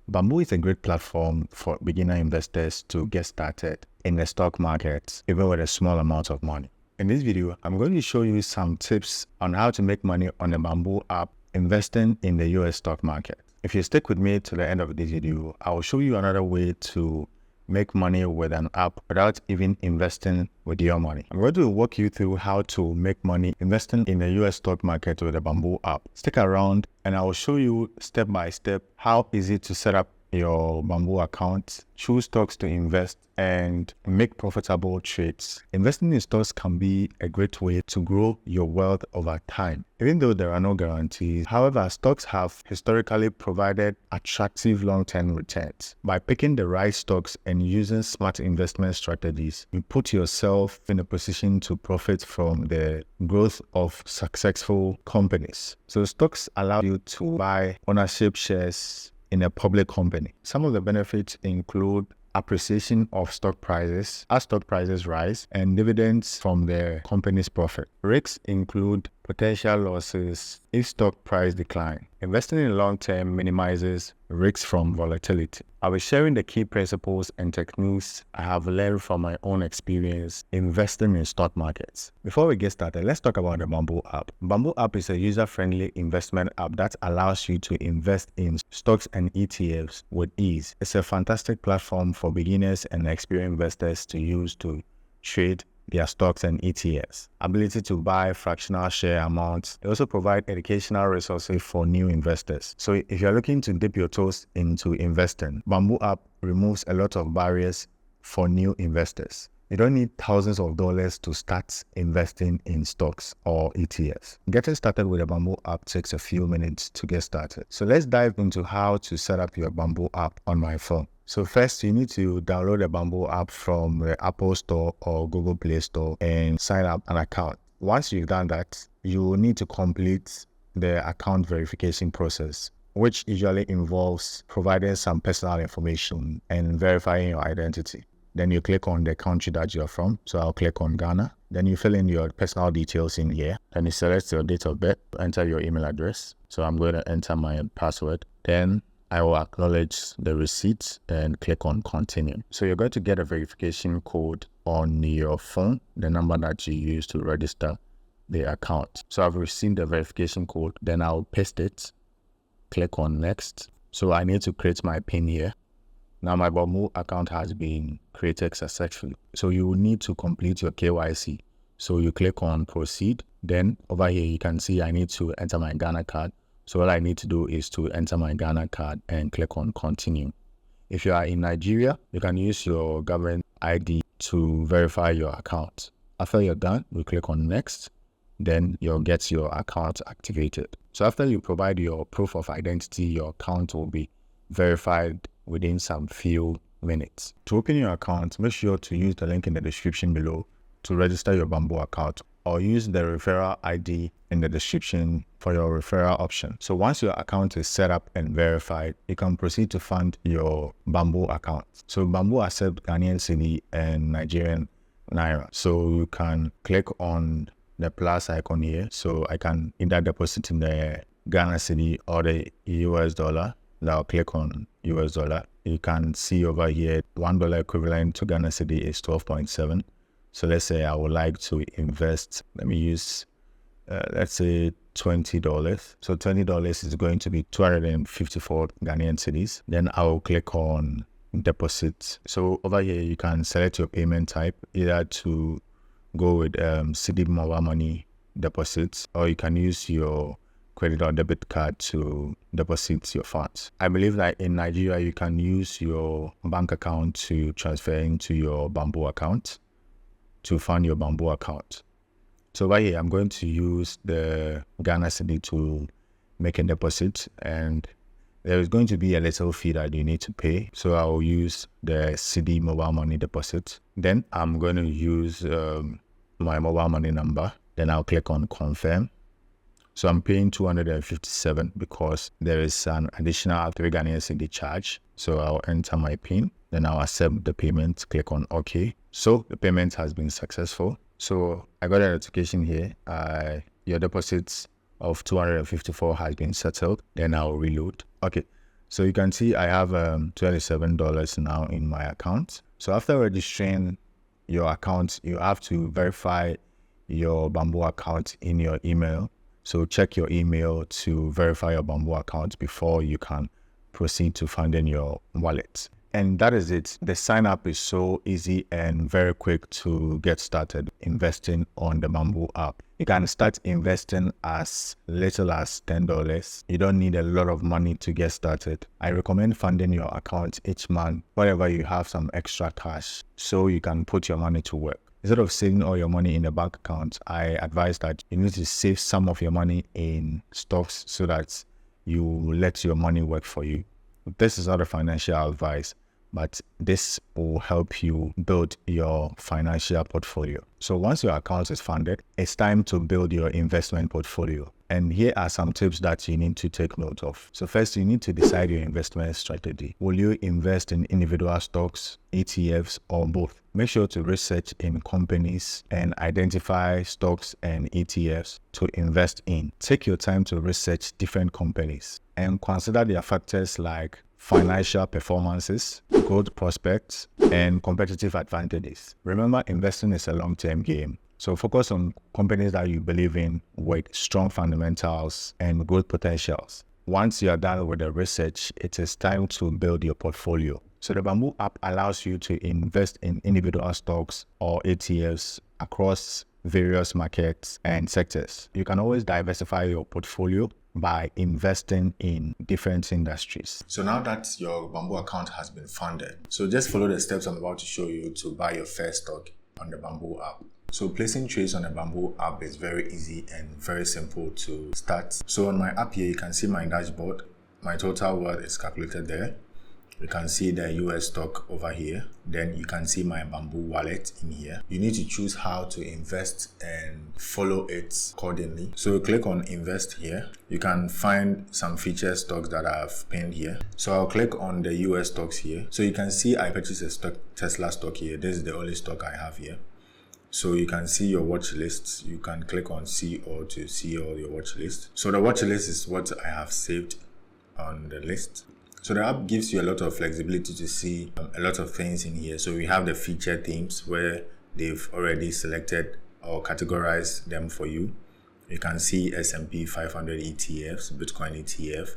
Bamboo is a great platform for beginner investors to get started in the stock market, even with a small amount of money. In this video, I'm going to show you some tips on how to make money on the Bamboo app investing in the US stock market. If you stick with me to the end of this video, I will show you another way to make money with an app without even investing with your money. I'm going to walk you through how to make money investing in the US stock market with the Bamboo app. Stick around and I will show you step by step how easy to set up your Bamboo account, choose stocks to invest, and make profitable trades. Investing in stocks can be a great way to grow your wealth over time, even though there are no guarantees. However, stocks have historically provided attractive long-term returns. By picking the right stocks and using smart investment strategies, you put yourself in a position to profit from the growth of successful companies. So stocks allow you to buy ownership shares in a public company. Some of the benefits include appreciation of stock prices as stock prices rise and dividends from the company's profit. Risks include potential losses if stock price decline. Investing in the long term minimizes risks from volatility. I'll be sharing the key principles and techniques I have learned from my own experience investing in stock markets. Before we get started, let's talk about the Bamboo app. Bamboo app is a user-friendly investment app that allows you to invest in stocks and ETFs with ease. It's a fantastic platform for beginners and experienced investors to use to trade their stocks and ETFs. Ability to buy fractional share amounts. They also provide educational resources for new investors. So if you're looking to dip your toes into investing, Bamboo app removes a lot of barriers for new investors. You don't need thousands of dollars to start investing in stocks or ETFs. Getting started with a Bamboo app takes a few minutes to get started. So let's dive into how to set up your Bamboo app on my phone. So first, you need to download the Bamboo app from the Apple Store or Google Play Store and sign up an account. Once you've done that, you will need to complete the account verification process, which usually involves providing some personal information and verifying your identity. Then you click on the country that you're from. So I'll click on Ghana. Then you fill in your personal details in here. Then you select your date of birth, enter your email address. So I'm going to enter my password. Then I will acknowledge the receipt and click on continue. So you're going to get a verification code on your phone, the number that you use to register the account. So I've received the verification code. Then I'll paste it, click on next. So I need to create my PIN here. Now my Bamboo account has been created successfully. So you will need to complete your KYC. So you click on proceed. Then over here, you can see I need to enter my Ghana card. So all I need to do is to enter my Ghana card and click on continue. If you are in Nigeria, you can use your government ID to verify your account. After you're done, you click on next. Then you'll get your account activated. So after you provide your proof of identity, your account will be verified within some few minutes. To open your account, make sure to use the link in the description below to register your Bamboo account, or use the referral ID in the description for your referral option. So once your account is set up and verified, you can proceed to fund your Bamboo account. So Bamboo accepts Ghanaian cedi and Nigerian naira. So you can click on the plus icon here. So I can either deposit in the Ghana cedi or the US dollar. Now click on US dollar. You can see over here, $1 equivalent to Ghana cedi is 12.7. So let's say I would like to invest, let me use, let's say $20. So $20 is going to be 254 Ghanaian cedis. Then I will click on deposit. So over here, you can select your payment type, either to go with cedi mobile money deposits, or you can use your credit or debit card to deposit your funds. I believe that in Nigeria, you can use your bank account to transfer into your Bamboo account to fund your Bamboo account. So over here, I'm going to use the Ghana cedi to make a deposit, and there is going to be a little fee that you need to pay. So I will use the cedi mobile money deposit. Then I'm going to use my mobile money number. Then I'll click on confirm. So I'm paying 257 because there is an additional 3 Ghanaian cedi charge. So I'll enter my PIN. Then I'll accept the payment, click on OK. So the payment has been successful. So I got a notification here. Your deposits of 254 has been settled. Then I'll reload. Okay. So you can see I have $27 now in my account. So after registering your account, you have to verify your Bamboo account in your email. So check your email to verify your Bamboo account before you can proceed to funding your wallet. And that is it. The sign up is so easy and very quick to get started investing on the Bamboo app. You can start investing as little as $10. You don't need a lot of money to get started. I recommend funding your account each month whenever you have some extra cash so you can put your money to work. Instead of saving all your money in a bank account, I advise that you need to save some of your money in stocks so that you let your money work for you. This is not a financial advice, but this will help you build your financial portfolio. So once your account is funded, it's time to build your investment portfolio. And here are some tips that you need to take note of. So first, you need to decide your investment strategy. Will you invest in individual stocks, ETFs, or both? Make sure to research in companies and identify stocks and ETFs to invest in. Take your time to research different companies and consider their factors like financial performances, growth prospects, and competitive advantages. Remember, investing is a long-term game. So focus on companies that you believe in with strong fundamentals and growth potentials. Once you are done with the research, it is time to build your portfolio. So the Bamboo app allows you to invest in individual stocks or ETFs across various markets and sectors. You can always diversify your portfolio by investing in different industries. So now that your Bamboo account has been funded, so just follow the steps I'm about to show you to buy your first stock on the Bamboo app. So placing trades on the Bamboo app is very easy and very simple to start. So on my app here, you can see my dashboard. My total wealth is calculated there. You can see the US stock over here. Then you can see my Bamboo wallet in here. You need to choose how to invest and follow it accordingly. So click on invest here. You can find some featured stocks that I've pinned here. So I'll click on the US stocks here. So you can see I purchased a stock, Tesla stock here. This is the only stock I have here. So you can see your watch lists. You can click on see all to see all your watch list. So the watch list is what I have saved on the list. So the app gives you a lot of flexibility to see a lot of things in here. So we have the featured themes where they've already selected or categorized them for you. You can see S&P 500 ETFs, Bitcoin ETF,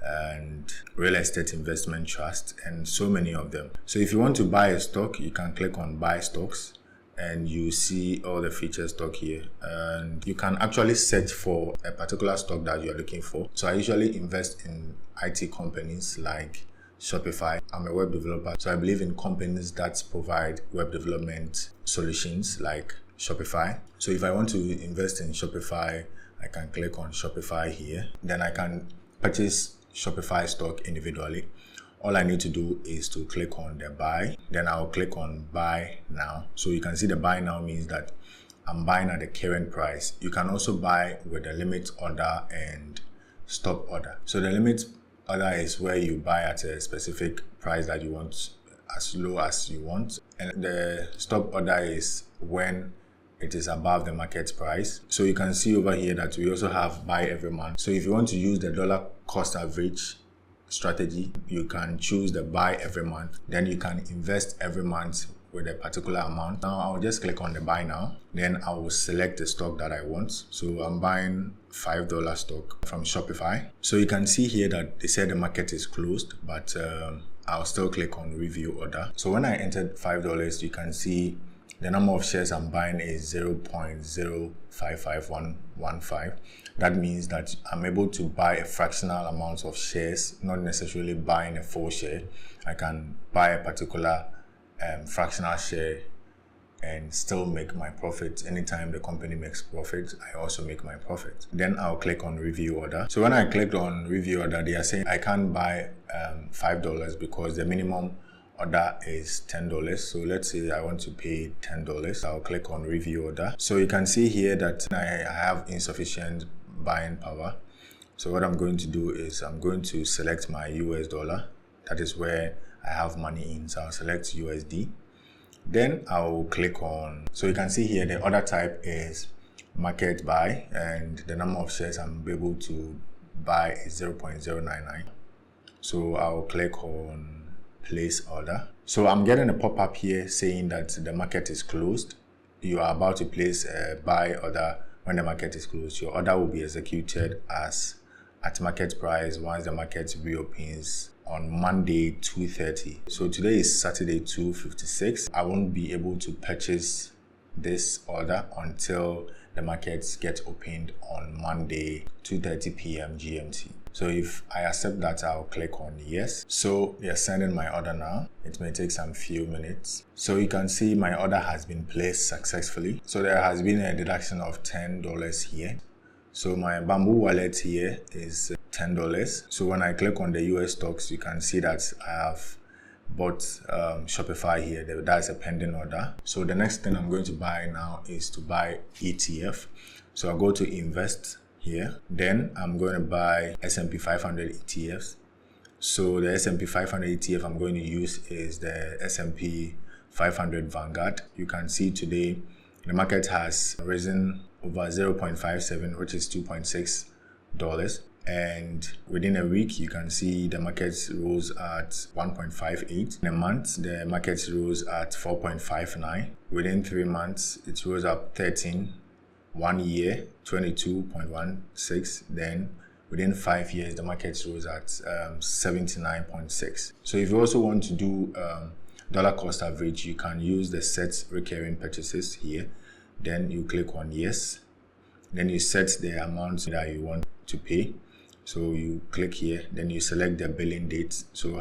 and real estate investment trust, and so many of them. So if you want to buy a stock, you can click on buy stocks and you see all the featured stock here, and you can actually search for a particular stock that you're looking for. So I usually invest in IT companies like Shopify. I'm a web developer, so I believe in companies that provide web development solutions like Shopify. So if I want to invest in Shopify, I can click on Shopify here. Then I can purchase Shopify stock individually. All I need to do is to click on the buy. Then I'll click on buy now. So you can see the buy now means that I'm buying at the current price. You can also buy with a limit order and stop order. So the limit order is where you buy at a specific price that you want, as low as you want. And the stop order is when it is above the market price. So you can see over here that we also have buy every month. So if you want to use the dollar cost average strategy, you can choose the buy every month. Then you can invest every month with a particular amount. Now I'll just click on the buy now. Then I will select the stock that I want. So I'm buying $5 stock from Shopify. So you can see here that they said the market is closed, but I'll still click on review order. So when I entered $5, you can see the number of shares I'm buying is 0.055115. That means that I'm able to buy a fractional amount of shares, not necessarily buying a full share. I can buy a particular fractional share and still make my profit. Anytime the company makes profit, I also make my profit. Then I'll click on review order. So when I clicked on review order, they are saying I can't buy $5 because the minimum order is $10. So let's say I want to pay $10. I'll click on review order. So you can see here that I have insufficient buying power. So what I'm going to do is I'm going to select my US dollar. That is where I have money in. So I'll select USD. Then I'll click on, so you can see here the order type is market buy, and the number of shares I'm able to buy is 0.099. So I'll click on place order. So I'm getting a pop-up here saying that the market is closed. You are about to place a buy order when the market is closed. Your order will be executed at market price once the market reopens on Monday 2:30. So today is Saturday 2:56. I won't be able to purchase this order until the markets get opened on Monday 2:30 p.m. GMT. So if I accept that, I'll click on yes. So they're sending my order now. It may take some few minutes. So you can see my order has been placed successfully. So there has been a deduction of $10 here. So my Bamboo wallet here is $10. So when I click on the US stocks, you can see that I have bought Shopify here. That's a pending order. So the next thing I'm going to buy now is to buy ETF. So I'll go to invest here. Then I'm going to buy S&P 500 ETFs. So the S&P 500 ETF I'm going to use is the S&P 500 Vanguard. You can see today the market has risen over 0.57, which is $2.6. And within a week, you can see the market rose at 1.58. In a month, the market rose at 4.59. Within 3 months, it rose up 13. 1 year, 22.16. Then within 5 years, the market rose at 79.6. So if you also want to do dollar cost average, you can use the set recurring purchases here. Then you click on yes. Then you set the amount that you want to pay. So you click here, then you select the billing date. So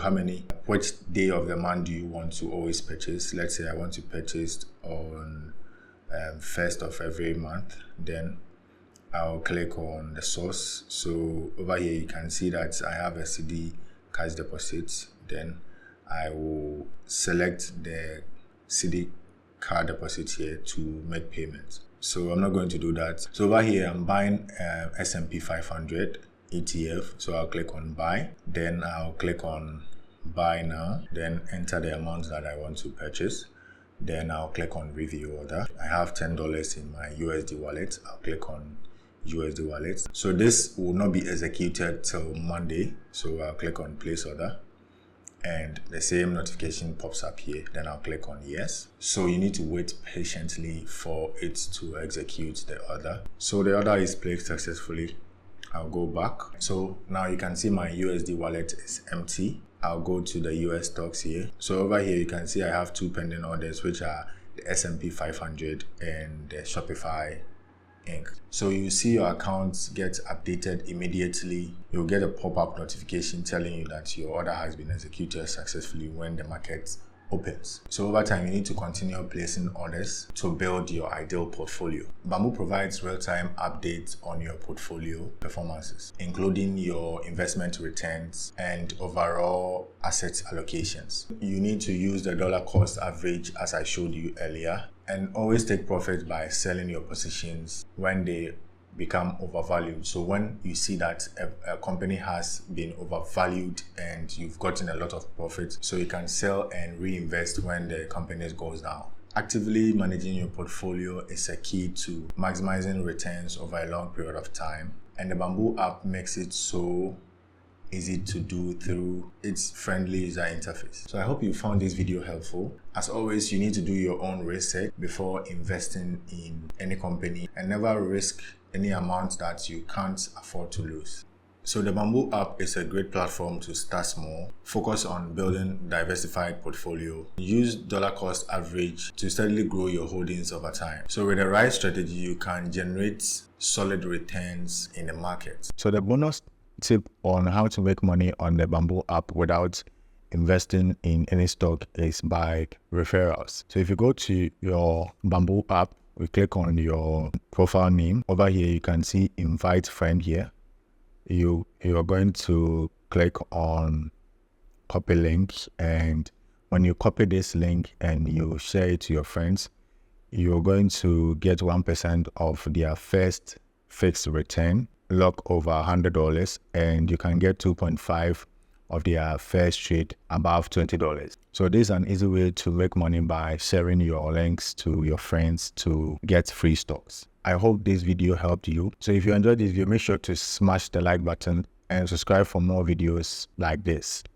which day of the month do you want to always purchase? Let's say I want to purchase on first of every month. Then I'll click on the source. So over here you can see that I have a CD cash deposit. Then I will select the CD card deposit here to make payments. So I'm not going to do that. So over here I'm buying S&P 500 ETF. So I'll click on buy. Then I'll click on buy now. Then enter the amount that I want to purchase. Then I'll click on review order. I have $10 in my USD wallet. I'll click on USD wallet. So this will not be executed till Monday. So I'll click on place order. And the same notification pops up here. Then I'll click on yes. So you need to wait patiently for it to execute the order. So the order is placed successfully. I'll go back. So now you can see my USD wallet is empty. I'll go to the US stocks here. So over here you can see I have 2 pending orders, which are the S&P 500 and the Shopify Inc. So you see your account get updated immediately. You'll get a pop-up notification telling you that your order has been executed successfully when the market opens. So over time, you need to continue placing orders to build your ideal portfolio. Bamboo provides real-time updates on your portfolio performances, including your investment returns and overall asset allocations. You need to use the dollar cost average as I showed you earlier, and always take profit by selling your positions when they become overvalued. So when you see that a company has been overvalued and you've gotten a lot of profit, so you can sell and reinvest when the company goes down. Actively managing your portfolio is a key to maximizing returns over a long period of time, and the Bamboo app makes it so easy to do through its friendly user interface. So I hope you found this video helpful. As always, you need to do your own research before investing in any company, and never risk any amount that you can't afford to lose. So the Bamboo app is a great platform to start small, focus on building diversified portfolio, use dollar cost average to steadily grow your holdings over time. So with the right strategy, you can generate solid returns in the market. So the bonus tip on how to make money on the Bamboo app without investing in any stock is by referrals. So if you go to your Bamboo app, we click on your profile name. Over here, you can see invite friend here. You are going to click on copy link, and when you copy this link and you share it to your friends, you're going to get 1% of their first fixed return, lock over $100, and you can get 2.5 of their first trade above $20. So this is an easy way to make money by sharing your links to your friends to get free stocks. I hope this video helped you. So if you enjoyed this video, make sure to smash the like button and subscribe for more videos like this.